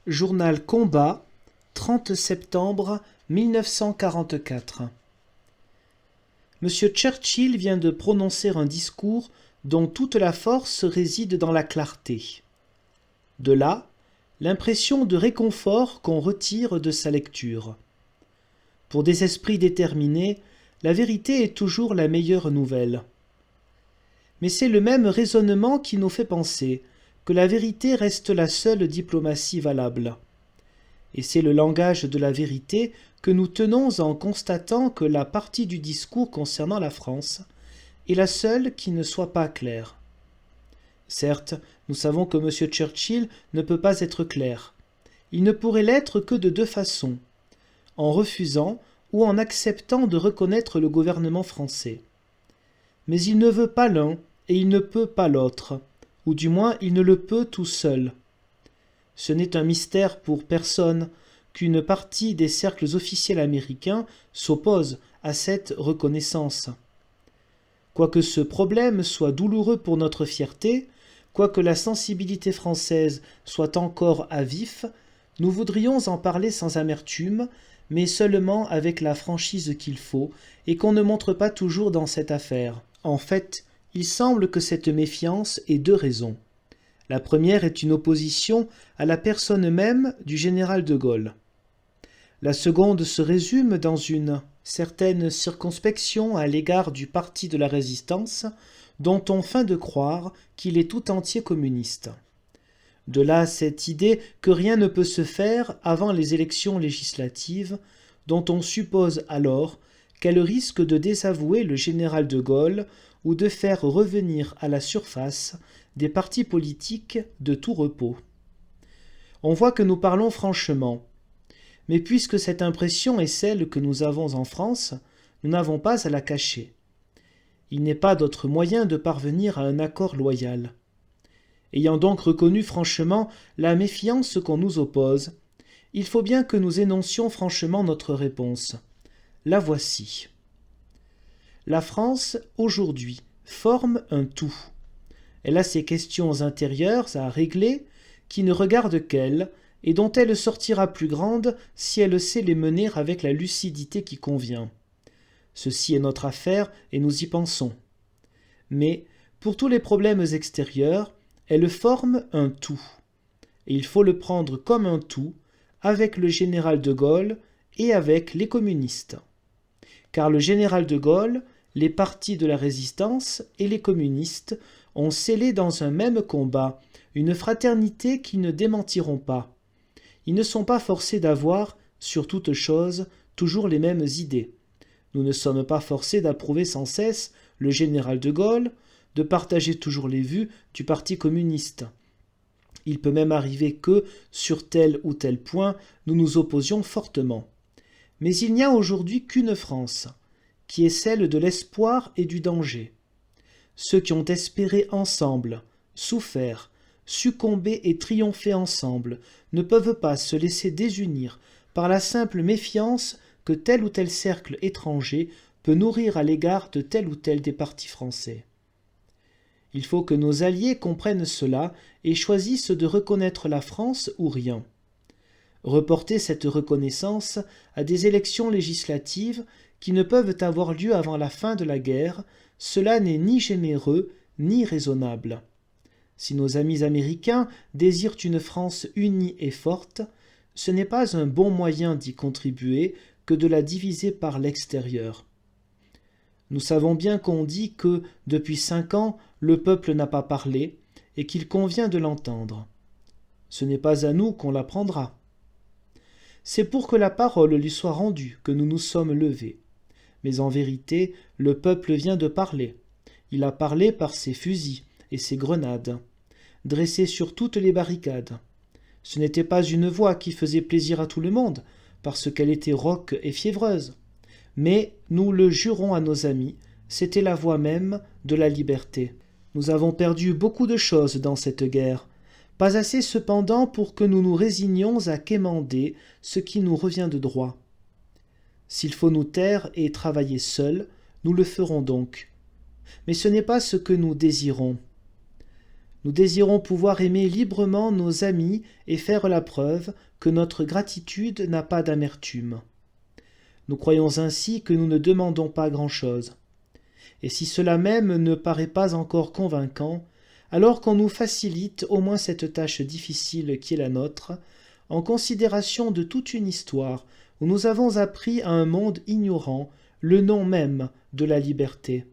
Journal Combat, 30 septembre 1944. Monsieur Churchill vient de prononcer un discours dont toute la force réside dans la clarté. De là, l'impression de réconfort qu'on retire de sa lecture. Pour des esprits déterminés, la vérité est toujours la meilleure nouvelle. Mais c'est le même raisonnement qui nous fait penser que la vérité reste la seule diplomatie valable. Et c'est le langage de la vérité que nous tenons en constatant que la partie du discours concernant la France est la seule qui ne soit pas claire. Certes, nous savons que M. Churchill ne peut pas être clair. Il ne pourrait l'être que de deux façons, en refusant ou en acceptant de reconnaître le gouvernement français. Mais il ne veut pas l'un et il ne peut pas l'autre, ou du moins il ne le peut tout seul. Ce n'est un mystère pour personne qu'une partie des cercles officiels américains s'oppose à cette reconnaissance. Quoique ce problème soit douloureux pour notre fierté, quoique la sensibilité française soit encore à vif, nous voudrions en parler sans amertume, mais seulement avec la franchise qu'il faut et qu'on ne montre pas toujours dans cette affaire. En fait, il semble que cette méfiance ait deux raisons. La première est une opposition à la personne même du général de Gaulle. La seconde se résume dans une certaine circonspection à l'égard du parti de la Résistance, dont on feint de croire qu'il est tout entier communiste. De là cette idée que rien ne peut se faire avant les élections législatives, dont on suppose alors qu'elles risquent de désavouer le général de Gaulle ou de faire revenir à la surface des partis politiques de tout repos. On voit que nous parlons franchement, mais puisque cette impression est celle que nous avons en France, nous n'avons pas à la cacher. Il n'est pas d'autre moyen de parvenir à un accord loyal. Ayant donc reconnu franchement la méfiance qu'on nous oppose, il faut bien que nous énoncions franchement notre réponse. La voici. La France, aujourd'hui, forme un tout. Elle a ses questions intérieures à régler qui ne regardent qu'elle et dont elle sortira plus grande si elle sait les mener avec la lucidité qui convient. Ceci est notre affaire et nous y pensons. Mais, pour tous les problèmes extérieurs, elle forme un tout. Et il faut le prendre comme un tout avec le général de Gaulle et avec les communistes. Car le général de Gaulle, les partis de la Résistance et les communistes ont scellé dans un même combat une fraternité qu'ils ne démentiront pas. Ils ne sont pas forcés d'avoir, sur toute chose, toujours les mêmes idées. Nous ne sommes pas forcés d'approuver sans cesse le général de Gaulle, de partager toujours les vues du Parti communiste. Il peut même arriver que, sur tel ou tel point, nous nous opposions fortement. Mais il n'y a aujourd'hui qu'une France, qui est celle de l'espoir et du danger. Ceux qui ont espéré ensemble, souffert, succombé et triomphé ensemble, ne peuvent pas se laisser désunir par la simple méfiance que tel ou tel cercle étranger peut nourrir à l'égard de tel ou tel des partis français. Il faut que nos alliés comprennent cela et choisissent de reconnaître la France ou rien. Reporter cette reconnaissance à des élections législatives qui ne peuvent avoir lieu avant la fin de la guerre, cela n'est ni généreux ni raisonnable. Si nos amis américains désirent une France unie et forte, ce n'est pas un bon moyen d'y contribuer que de la diviser par l'extérieur. Nous savons bien qu'on dit que, depuis 5 ans, le peuple n'a pas parlé et qu'il convient de l'entendre. Ce n'est pas à nous qu'on l'apprendra. C'est pour que la parole lui soit rendue que nous nous sommes levés. Mais en vérité, le peuple vient de parler. Il a parlé par ses fusils et ses grenades, dressés sur toutes les barricades. Ce n'était pas une voix qui faisait plaisir à tout le monde, parce qu'elle était rauque et fiévreuse. Mais, nous le jurons à nos amis, c'était la voix même de la liberté. Nous avons perdu beaucoup de choses dans cette guerre, pas assez cependant pour que nous nous résignions à quémander ce qui nous revient de droit. S'il faut nous taire et travailler seuls, nous le ferons donc. Mais ce n'est pas ce que nous désirons. Nous désirons pouvoir aimer librement nos amis et faire la preuve que notre gratitude n'a pas d'amertume. Nous croyons ainsi que nous ne demandons pas grand-chose. Et si cela même ne paraît pas encore convaincant, alors qu'on nous facilite au moins cette tâche difficile qui est la nôtre, en considération de toute une histoire où nous avons appris à un monde ignorant le nom même de la liberté.